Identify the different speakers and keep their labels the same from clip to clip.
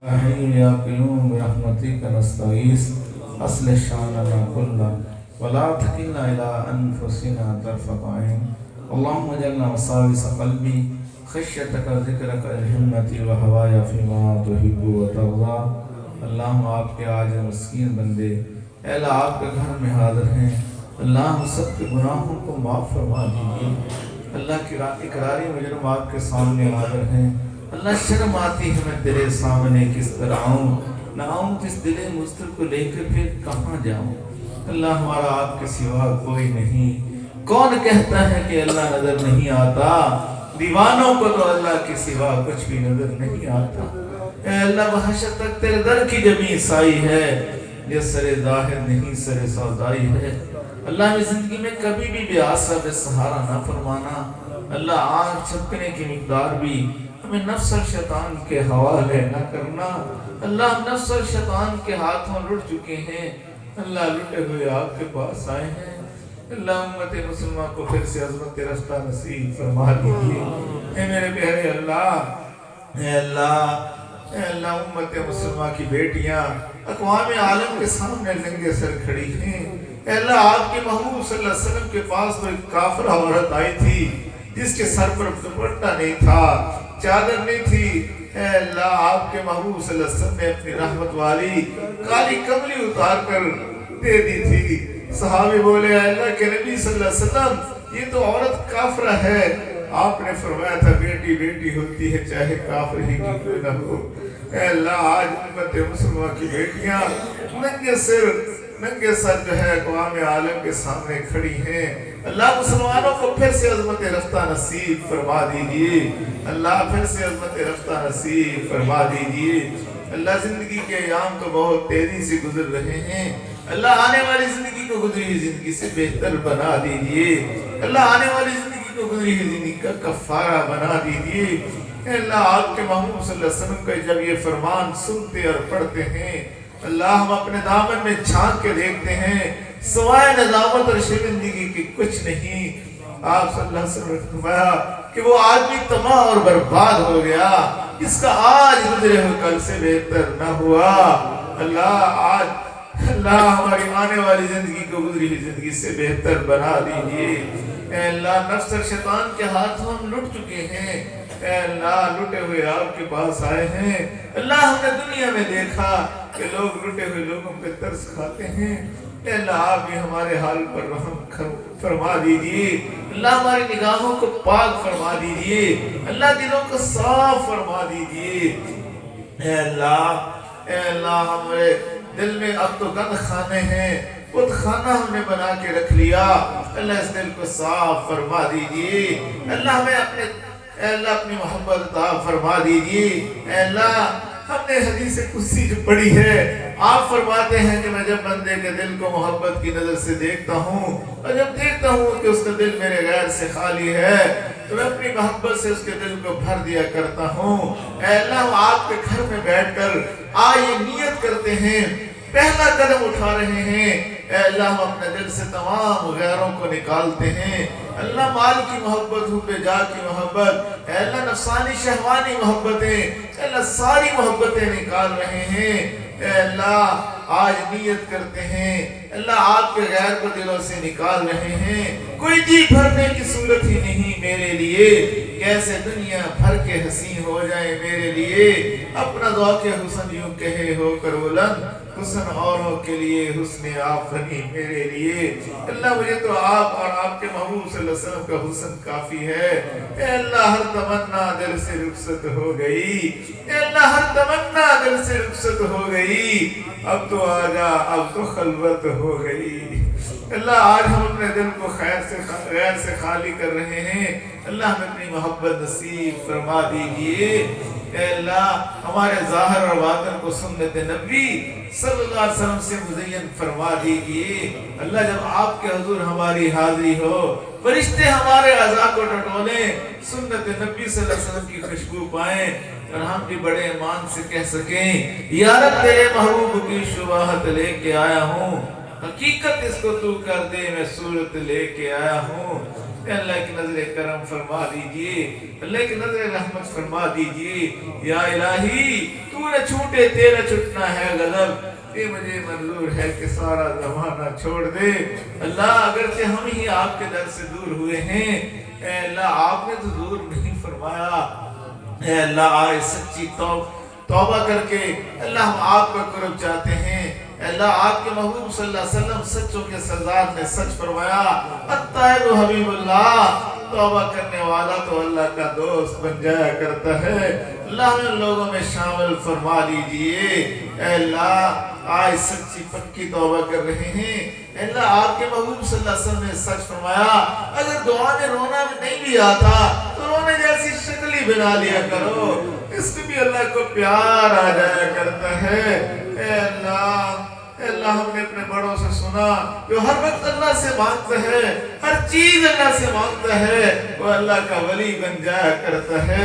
Speaker 1: حي يا قيوم برحمتك نستغيث أصلح شأننا كله ولا تكلنا إلى أنفسنا طرفة عين اللهم اجعلنا وساوس قلبي خشيتك ذكرك الهمة وهوايا فيما تحب وترضى اللهم آپ کے عاجز مسکین بندے اے اللہ آپ کے گھر میں حاضر ہیں اللہ ہم سب کے گناہوں کو معاف فرما دیجیے اللہ کی اقراری مجرم آپ کے سامنے حاضر ہیں اللہ شرم آتی ہے میں تیرے سامنے کس طرح آؤں نہ آؤں جس دل مضطر کو لے کر پھر کہاں جاؤں اللہ ہمارا آپ کے سوا کوئی نہیں کون کہتا ہے کہ اللہ نظر نہیں آتا دیوانوں کو تو اللہ کے سوا کچھ بھی نظر نہیں آتا اے اللہ بحشر تک تیرے در کی جمی سائی ہے یہ سر ظاہر نہیں سر سودائی ہے اللہ میں زندگی میں کبھی بھی بے آسرا بے سہارا نہ فرمانا اللہ آنکھ چھپنے کی مقدار بھی ہمیں نفس اور شیطان کے حوالے نہ کرنا اللہ نفس اور شیطان کے ہاتھوں لٹ چکے ہیں اللہ لٹے ہوئے آپ کے پاس آئے ہیں اللہ امت مسلمہ کو پھر سے عظمت رستہ نصیب فرما دیجیے اے میرے پیارے اللہ اے اللہ امت مسلمہ کی بیٹیاں اقوام عالم کے سامنے ننگے سر کھڑی ہیں اے اللہ آپ کے محبوب صلی اللہ علیہ وسلم کے پاس تو ایک کافرہ عورت آئی تھی جس کے سر پر دوپٹہ نہیں تھا چادر نہیں تھی اے اللہ آپ کے محبوب صلی اللہ علیہ وسلم نے اپنی رحمت والی کالی کملی اتار کر دے دی تھی صحابی بولے اے اللہ کے نبی صلی اللہ علیہ وسلم یہ تو عورت کافرہ ہے آپ نے فرمایا تھا بیٹی بیٹی ہوتی ہے چاہے کافر ہی کی کوئی نہ ہو اے اللہ آج امت مسلمہ کی بیٹیاں ننگے سر جو ہے اقوام عالم کے سامنے کھڑی ہیں اللہ مسلمانوں کو پھر سے عظمت رفتہ نصیب فرما دیجئے اللہ پھر سے عظمت رفتہ نصیب فرما دیجئے اللہ زندگی کے ایام تو بہت تیزی سے گزر رہے ہیں اللہ آنے والی زندگی کو گزری ہوئی زندگی سے بہتر بنا دیجئے اللہ آنے والی زندگی کو گزری ہوئی زندگی کا کفارہ بنا دیجئے اے اللہ آپ کے محبوب صلی اللہ علیہ وسلم کا جب یہ فرمان سنتے اور پڑھتے ہیں اللہ ہم اپنے دامن میں چھانک کے دیکھتے ہیں سوائے ندامت اور شرمندگی کی کچھ نہیں آپ صلی اللہ علیہ وسلم نے فرمایا کہ وہ آدمی تباہ اور برباد ہو گیا اس کا آج گزرے ہوئے کل سے بہتر نہ ہوا اللہ ہماری آنے والی زندگی کو گزری ہوئی زندگی سے بہتر بنا دیجئے اے اللہ نفس اور شیطان کے ہاتھوں ہم لٹ چکے ہیں اے اللہ لٹے ہوئے آپ کے پاس آئے ہیں اللہ ہم نے دنیا میں دیکھا کہ لوگ لٹے ہوئے لوگوں پہ ترس کھاتے ہیں اے اللہ آپ بھی ہمارے حال پر رحم فرما دیجئے اللہ ہماری نگاہوں کو پاک فرما دیجئے اللہ دلوں کو صاف فرما دیجئے اے اللہ ہمارے دل میں اب تو گند خانے ہیں بت خانہ ہم نے بنا کے رکھ لیا اللہ اس دل کو صاف فرما دیجئے اللہ ہمیں اپنی محبت عطا فرما دیجئے اے اللہ ہم نے حدیث قدسی جو پڑھی ہے آپ فرماتے ہیں کہ میں جب بندے کے دل کو محبت کی نظر سے دیکھتا ہوں اور جب دیکھتا ہوں کہ اس کا دل میرے غیر سے خالی ہے تو میں اپنی محبت سے اس کے دل کو بھر دیا کرتا ہوں اے اللہ ہم آپ کے گھر میں بیٹھ کر آئیے نیت کرتے ہیں پہلا قدم اٹھا رہے ہیں اے اللہ ہم اپنے دل سے تمام غیروں کو نکالتے ہیں اللہ مال کی محبت حب جا کی محبت اے اللہ نفسانی شہوانی محبتیں اے اللہ ساری محبتیں نکال رہے ہیں اے اللہ آج نیت کرتے ہیں اللہ آپ کے غیر کو دلوں سے نکال رہے ہیں کوئی جی بھرنے کی صورت ہی نہیں میرے لیے کیسے دنیا بھر کے حسین ہو جائے میرے لیے اپنا ذوق حسن یوں کہے ہو کر بلند حسن اوروں کے لیے حسن آفرین میرے لیے اللہ مجھے تو آپ اور آپ کے محبوب صلی اللہ علیہ وسلم کا حسن کافی ہے اے اللہ ہر تمنا دل سے رخصت ہو گئی اے اللہ ہر تمنا دل سے رخصت ہو گئی اب تو آجا اب تو خلوت ہو گئی اللہ آج ہم اپنے دل کو غیر سے خالی کر رہے ہیں اللہ ہمیں اپنی محبت نصیب فرما دیجئے اے اللہ ہمارے ظاہر اور باطن کو سنت نبی صلی اللہ علیہ وسلم سے مزین فرما دیجئے اللہ جب آپ کے حضور ہماری حاضری ہو فرشتے ہمارے اعضاء کو ٹٹولیں سنت نبی صلی اللہ علیہ وسلم کی خوشبو پائیں اور ہم بھی بڑے ایمان سے کہہ سکیں یا رب تیرے محبوب کی شباہت لے کے آیا ہوں حقیقت اس کو تو کر دے میں صورت لے کے آیا ہوں اللہ کی نظر کرم فرما دیجئے، اللہ کی نظر رحمت فرما دیجئے۔ یا الہی تو نہ چھوٹے تیرا چھٹنا ہے غضب، یہ مجھے منظور ہے کہ سارا زمانہ چھوڑ دے۔ اللہ اگرچہ ہم ہی آپ کے در سے دور ہوئے ہیں، اے اللہ آپ نے تو دور نہیں فرمایا۔ اے اللہ آئے سچی توبہ کر کے اللہ ہم آپ کا قرب چاہتے ہیں۔ اے اللہ آپ کے محبوب صلی اللہ علیہ وسلم سچوں کے سردار نے سچ فرمایا، الطاہر حبیب اللہ، توبہ کرنے والا تو اللہ کا دوست بن جایا کرتا ہے۔ اللہ نے لوگوں میں شامل فرما لیجئے۔ اے اللہ آج سچی پکی توبہ کر رہے ہیں۔ اے اللہ آپ کے محبوب صلی اللہ علیہ وسلم نے سچ فرمایا، اگر دعا میں رونا نہیں بھی آتا تو رونے جیسی شکل ہی بنا لیا کرو، اس میں بھی اللہ کو پیار آ جایا کرتا ہے۔ اے اللہ ہم نے اپنے بڑوں سے سنا جو ہر وقت اللہ سے مانگتا ہے، ہر چیز اللہ سے مانگتا ہے، وہ اللہ کا ولی بن جایا کرتا ہے۔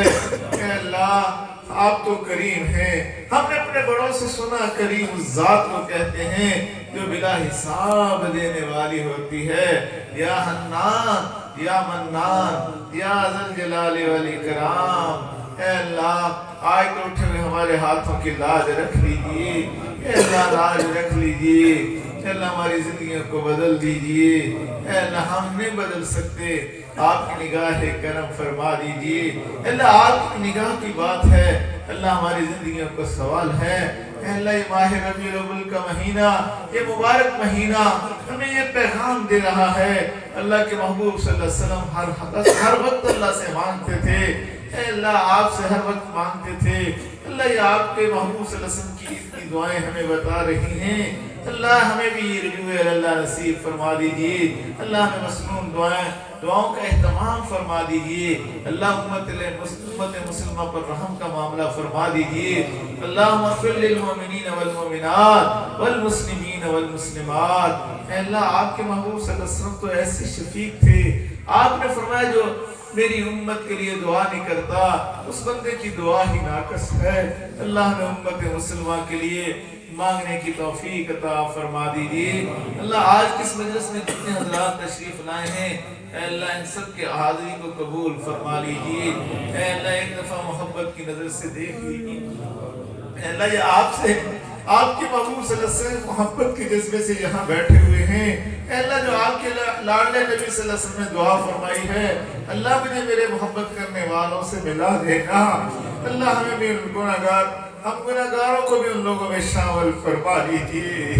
Speaker 1: اے اللہ آپ تو کریم ہیں، ہم نے اپنے بڑوں سے سنا کریم اس ذات کو کہتے ہیں جو بلا حساب دینے والی ہوتی ہے۔ یا حنان یا منان یا ذوالجلال والاکرام، اے اللہ آج تو اٹھے ہوئے ہمارے ہاتھوں کی لاج رکھ لیجئے، اے اللہ لاج رکھ لیجئے، اے اللہ ہماری زندگیوں کو بدل دیجئے۔ اے اللہ ہم نہیں بدل سکتے، آپ کی نگاہ کرم فرما دیجئے۔ اے اللہ آپ کی نگاہ کی بات ہے، اللہ ہماری زندگیوں کو سوال ہے۔ اے اللہ یہ ماہ ربیع الاول کا مہینہ، یہ مبارک مہینہ ہمیں یہ پیغام دے رہا ہے۔ اللہ کے محبوب صلی اللہ علیہ وسلم ہر وقت اللہ سے مانگتے تھے، اے اللہ آپ سے ہر وقت مانگتے تھے۔ اللہ یہ آپ کے محبوب صلی اللہ علیہ وسلم کی اتنی دعائیں ہمیں بتا رہی ہیں۔ اللہ ہمیں بھی یہ رجوع اللہ نصیب فرما دیجئے۔ اللہ ہمیں مسنون دعاؤں کا اہتمام فرما دیجئے۔ اللہ امت مسلمہ پر رحم کا معاملہ فرما دیجئے۔ اللہم اغفر للمؤمنین والمؤمنات والمسلمین والمسلمات۔ اے اللہ آپ کے محبوب صلی اللہ علیہ وسلم تو ایسے شفیق تھے، آپ نے فرمایا جو میری امت کے لیے دعا نہیں کرتا اس بندے کی دعا ہی ناقص ہے۔ اللہ نے امت مسلمہ کے لیے مانگنے کی توفیق عطا فرما دیجئے۔ اللہ آج کس مجلس میں جتنے حضرات تشریف لائے ہیں، اے اللہ ان سب کے حاضری کو قبول فرما لیجئے۔ اے اللہ ایک دفعہ محبت کی نظر سے دیکھ لیجئے۔ اے اللہ یہ آپ کے محبوب صلی اللہ علیہ وسلم محبت کے جذبے سے یہاں بیٹھے ہوئے ہیں۔ اے اللہ جو آپ کے لاڈلے نبی صلی اللہ علیہ وسلم نے دعا فرمائی ہے، اللہ مجھے میرے محبت کرنے والوں سے ملا دینا۔ اللہ ہمیں بھی ہم گناہگاروں کو بھی ان لوگوں میں شامل فرما لیجیے۔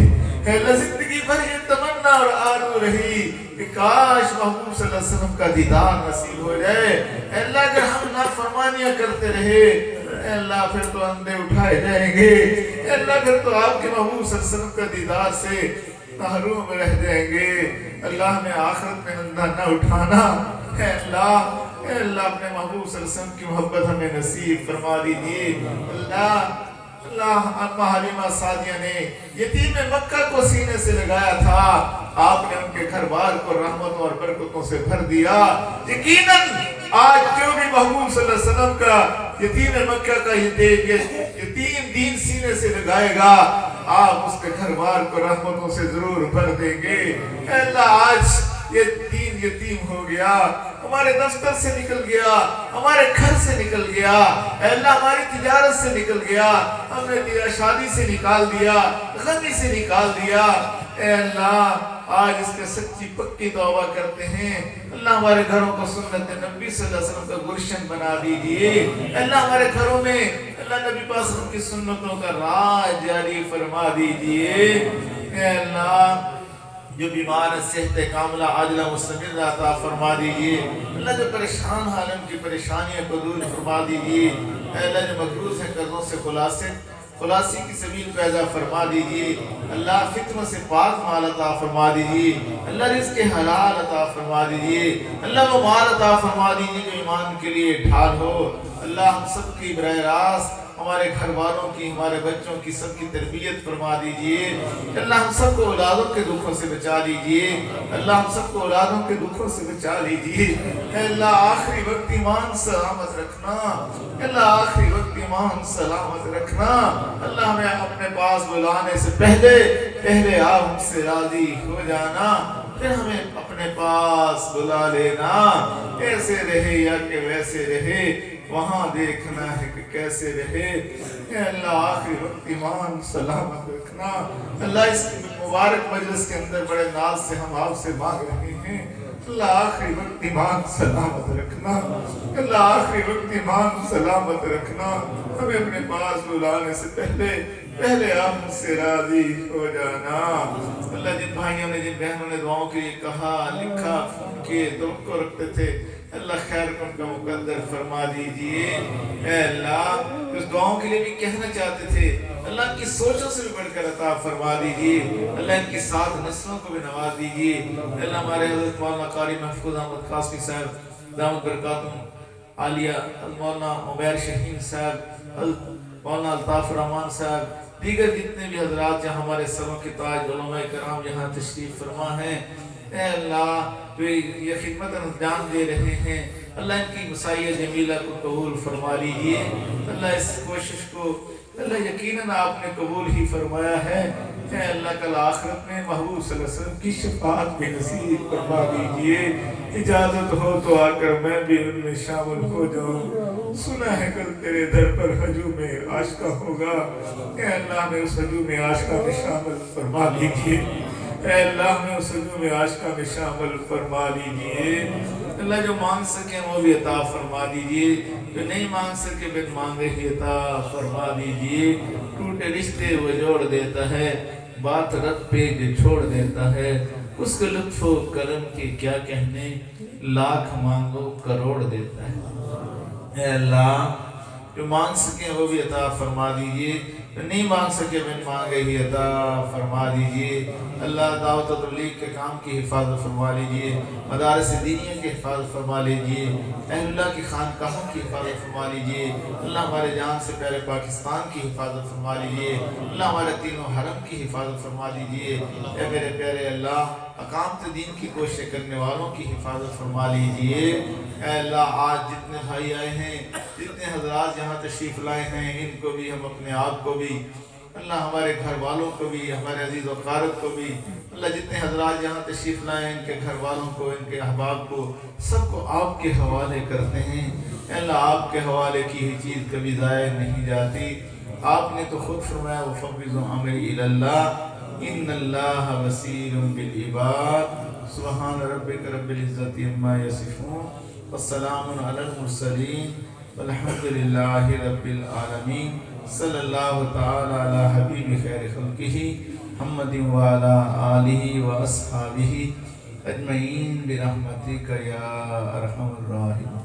Speaker 1: اے اللہ زندگی بھر یہ تمنا اور آرزو رہی کہ کاش محبوب صلی اللہ علیہ وسلم کا دیدار نصیب ہو جائے۔ اے اللہ اگر ہم نافرمانیاں کرتے رہے، اے اللہ پھر تو اندھے اٹھائے جائیں گے، اے اللہ پھر تو آپ کے محبوب صلی اللہ علیہ وسلم کا دیدار سے محروم رہ جائیں گے۔ اللہ ہمیں آخرت میں اندھا نہ اٹھانا۔ اے اللہ اپنے محبوب صلی اللہ علیہ وسلم کی محبت ہمیں نصیب فرما دیجئے۔ اللہ اما حلیمہ سعدیہ نے یتیم مکہ کو سینے سے لگایا تھا، آپ نے ان کے گھر بار کو رحمتوں اور برکتوں سے بھر دیا۔ یقیناً آج جو بھی محبوب صلی اللہ علیہ وسلم کا یتیم مکہ کا یتیم دین سینے سے لگائے گا، آپ اس کے گھر بار کو رحمتوں سے ضرور بھر دیں گے۔ اے اللہ آج یہ دین یتیم ہو گیا، ہمارے دفتر سے نکل گیا، ہمارے گھر سے نکل گیا، اے اللہ ہماری تجارت سے نکل گیا، ہم نے شادی سے نکال دیا، غمی سے نکال دیا۔ اے اللہ آج اس کے سچی پکی توبہ کرتے ہیں۔ اللہ ہمارے گھروں کو سنت نبی صلی اللہ علیہ وسلم کا گلشن بنا دیجئے۔ اے اللہ ہمارے گھروں میں اللہ نبی پاک صلی اللہ علیہ وسلم کی سنتوں کا راج جاری فرما دیجئے۔ اے اللہ جو بیمار صحت کاملہ عاجلہ مستمر عطا فرما دیجئے۔ اللہ جو پریشان حالم کی پریشانیوں کو دور فرما دیجئے۔ اے اللہ جو مقروض ہیں قرضوں سے خلاصی کی سبیل پیدا فرما دیجئے۔ اللہ فتنوں سے پاک مال عطا فرما دیجئے۔ اللہ رزق حلال عطا فرما دیجئے۔ اللہ وہ مال عطا فرما دیجئے جو ایمان کے لیے ڈھال ہو۔ اللہ ہم سب کی براہ راست ہمارے گھر والوں کی، ہمارے بچوں کی سب کی تربیت فرما دیجئے۔ اللہ ہم سب کو اولادوں کے دکھوں سے بچا لیجئے۔ اللہ ہم سب کو اولادوں کے دکھوں سے بچا لیجئے۔ اے اللہ آخری وقت ایمان سلامت رکھنا۔ اللہ آخری وقت ایمان سلامت رکھنا۔ اللہ ہمیں اپنے پاس بلانے سے پہلے آپ ہم سے راضی ہو جانا۔ پھر ہمیں اپنے پاس بلا لینا، ایسے رہے یا کہ ویسے رہے، وہاں دیکھنا ہے کہ کیسے رہے۔ اے اللہ آخری وقت ایمان سلامت رکھنا۔ اللہ اس مبارک مجلس کے اندر بڑے ناز سے ہم آپ سے مانگ رہے ہیں، اللہ آخری وقت ایمان سلامت رکھنا، اللہ آخری وقت ایمان سلامت رکھنا۔ ہمیں اپنے پاس بلانے سے پہلے آپ مجھ سے راضی ہو جانا۔ اللہ جن بھائیوں نے، جن بہنوں نے دعاؤں کے لیے کہا، لکھا، فون کیے، توقع رکھتے تھے، اللہ خیر کو ان کا مقدر فرما دیجئے۔ اے اللہ اس دعاؤں کے لیے بھی کہنا چاہتے تھے، اللہ ان کی سوچوں سے بھی بڑھ کر عطا فرما دیجئے، اللہ ان کی سات نسلوں کو بھی نواز دیجئے۔ اللہ ہمارے حضرت مولانا قاری محفوظ احمد قاسمی صاحب دامت برکاتہم عالیہ، مولانا عمیر شہین صاحب، مولانا الطاف الرحمان صاحب، دیگر جتنے بھی حضرات جہاں ہمارے سروں کے تاج علماء کرام یہاں تشریف فرما ہیں، اے اللہ جو یہ خدمت انجام دے رہے ہیں، اللہ ان کی مسائل جمیلہ کو قبول فرما لیجئے۔ اللہ اس کوشش کو اللہ یقیناً آپ نے قبول ہی فرمایا ہے۔ اے اللہ کل آخرت میں محبوب صلی اللہ علیہ وسلم کی شفاعت بھی نصیب فرما دیجئے۔ اجازت ہو تو آ کر میں بھی ان میں شامل ہو جاؤں، سنا ہے کل تیرے در پر ہجوم عاشقہ ہوگا، اے اللہ ہمیں اس ہجوم عاشقہ میں شامل فرما لیجئے، اے اللہ ہمیں اس ہجوم عاشقہ میں شامل فرما لیجئے۔ اللہ جو مانگ سکیں وہ بھی عطا فرما دیجئے، جو نہیں مانگ سکے بن مانگے ہی عطا فرما دیجئے۔ ٹوٹے رشتے وہ جوڑ دیتا ہے، بات رب پہ جو چھوڑ دیتا ہے، اس کے لطف و کرم کے کیا کہنے، لاکھ مانگو کروڑ دیتا ہے۔ اے اللہ جو مانگ سکیں وہ بھی عطا فرما دیجئے، جو نہیں مانگ سکے بن مانگے ہی عطا فرما دیجئے۔ اللہ دعوت و تبلیغ کے کام کی حفاظت فرما لیجئے، مدارس دینیہ کی حفاظت فرما لیجئے، اہل اللہ کی خانقاہوں کی حفاظت فرما لیجئے، اللہ ہمارے جان سے پیارے پاکستان کی حفاظت فرما لیجئے، اللہ ہمارے تینوں حرم کی حفاظت فرما لیجئے۔ اے میرے پیارے اللہ اقامت دین کی کوشش کرنے والوں کی حفاظت فرما لیجئے۔ اے اللہ آج جتنے بھائی آئے ہیں، جتنے حضرات یہاں تشریف لائے ہیں، ان کو بھی، ہم اپنے آپ کو بھی، اللہ ہمارے گھر والوں کو بھی، ہمارے عزیز و اقارب کو بھی، اللہ جتنے حضرات یہاں تشریف لائے ہیں، ان کے گھر والوں کو، ان کے احباب کو، سب کو آپ کے حوالے کرتے ہیں۔ اللہ آپ کے حوالے کی ہی چیز کبھی ضائع نہیں جاتی۔ آپ نے تو خود فرمایا وَفَوِّضُ أَمْرِي إِلَى اللَّهِ إِنَّ اللَّهَ بَصِيرٌ بِالْعِبَادِ سبحان ربک رب العزت عما یصفون والسلام علی المرسلین والحمد للہ رب العالمین صلی اللہ تعالی علی حبیب خیر خلقہ محمد وعلی آلہ واصحابہ اجمعین برحمتک یا ارحم الراحمین۔